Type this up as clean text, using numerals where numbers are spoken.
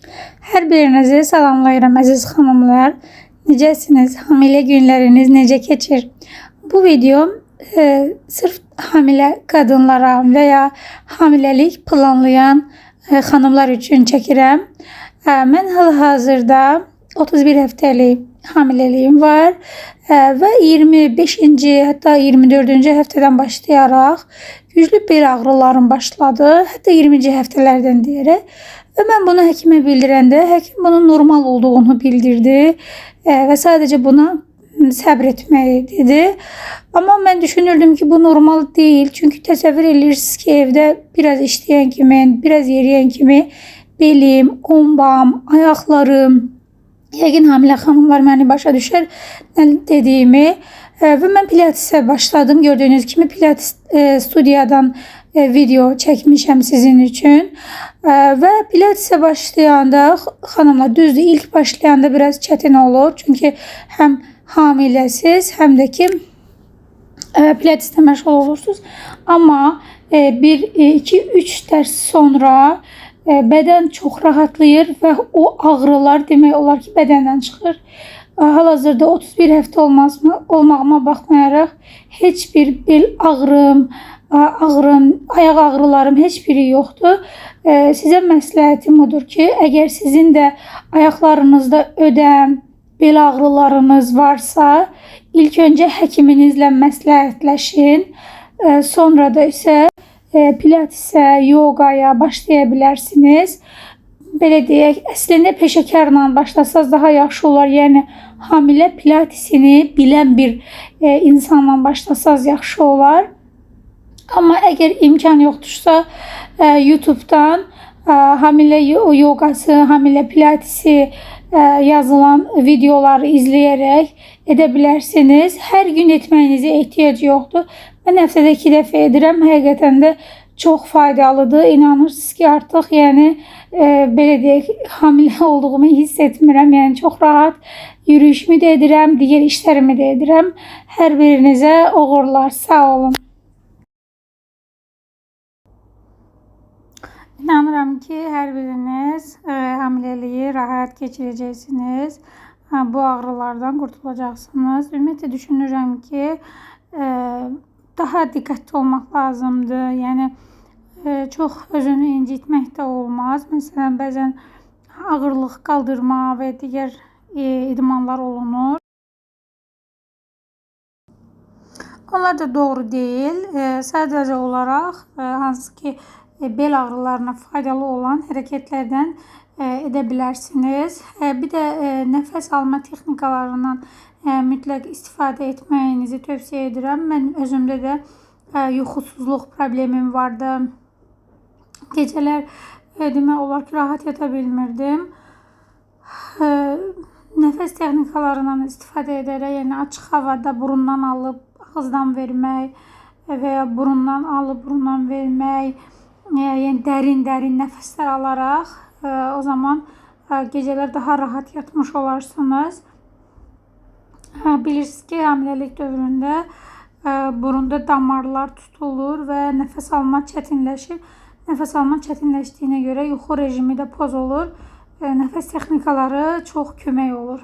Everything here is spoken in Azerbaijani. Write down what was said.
Hər birinizi salamlayıram əziz xanımlar. Necəsiniz? Hamilə günləriniz necə keçir? Bu videom sırf hamilə qadınlara və ya hamiləlik planlayan xanımlar üçün çəkirəm. Mən hal-hazırda 31 həftəlik hamiləliyim var və 25-ci, hətta 24-cü həftədən başlayaraq güclü bel ağrılarım başladı. Hətta 20-ci həftələrdən deyərək. Və mən bunu həkimə bildirəndə, həkim bunun normal olduğunu bildirdi və sadəcə buna səbr etməyi dedi. Amma mən düşünürdüm ki, bu normal deyil. Çünki təsəvvür edirsiniz ki, evdə biraz işləyən kimi, biraz yeriyən kimi belim, ombam, ayaqlarım, yəqin hamilə xanımlar məni başa düşər nə dediyimi. Və mən pilatesə başladım. Gördüyünüz kimi pilates studiyadan video çəkmişəm sizin üçün. Və pilatesə başlayanda xanımlar düzdür, ilk başlayanda biraz çətin olur. Çünki həm hamiləsiz, həm də ki pilateslə məşğul olursunuz. Amma 1, 2, 3 dərs sonra bədən çox rahatlayır və o ağrılar demək olar ki, bədəndən çıxır. Hal-hazırda 31 həftə olmağıma baxmayaraq heç bir bel ağrım, ayaq ağrılarım heç biri yoxdur. Sizə məsləhətim odur ki, əgər sizin də ayaqlarınızda ödəm, bel ağrılarınız varsa, ilk öncə həkiminizlə məsləhətləşin. Sonra da isə pilatesə, yoqaya başlaya bilərsiniz. Belə deyək, əslində peşəkarla başlasanız daha yaxşı olar. Yəni, hamilə pilatesini bilən bir insanla başlasanız yaxşı olar. Amma əgər imkan yoxdursa, YouTube'dan hamilə yoqası, hamilə pilatesi yazılan videoları izləyərək edə bilərsiniz. Hər gün etməyinizə ehtiyac yoxdur. Mən həftədə 2 dəfə edirəm. Həqiqətən də çox faydalıdır. İnanırsınız ki, artıq belə deyək, hamilə olduğumu hiss etmirəm. Yəni, çox rahat yürüyüşümü də edirəm, digər işlərimi də edirəm. Hər birinizə uğurlar, sağ olun. İnanıram ki, hər biriniz hamiləliyi rahat keçirəcəksiniz. Bu ağrılardan qurtulacaqsınız. Ümumiyyətlə düşünürəm ki, daha diqqətli olmaq lazımdır. Yəni, çox özünü incitmək də olmaz. Məsələn, bəzən ağırlıq qaldırma və digər idmanlar olunur. Onlar da doğru deyil. Sadəcə olaraq hansı ki, bel ağrılarına faydalı olan hərəkətlərdən edə bilərsiniz. Bir də nəfəs alma texnikalarından mütləq istifadə etməyinizi tövsiyə edirəm. Mən özümdə də yuxusuzluq problemim vardı. Gecələr demək olar ki, rahat yata bilmirdim. Nəfəs texnikalarından istifadə edərək, yəni açıq havada burundan alıb ağızdan vermək və ya burundan alıb burundan vermək, yəni dərin nəfəslər alaraq o zaman gecələr daha rahat yatmış olarsınız. Bilirsiniz ki, hamiləlik dövründə burunda damarlar tutulur və nəfəs alma çətinləşir. Nəfəs alma çətinləşdiyinə görə yuxu rejimi də pozulur. Nəfəs texnikaları çox kömək olur.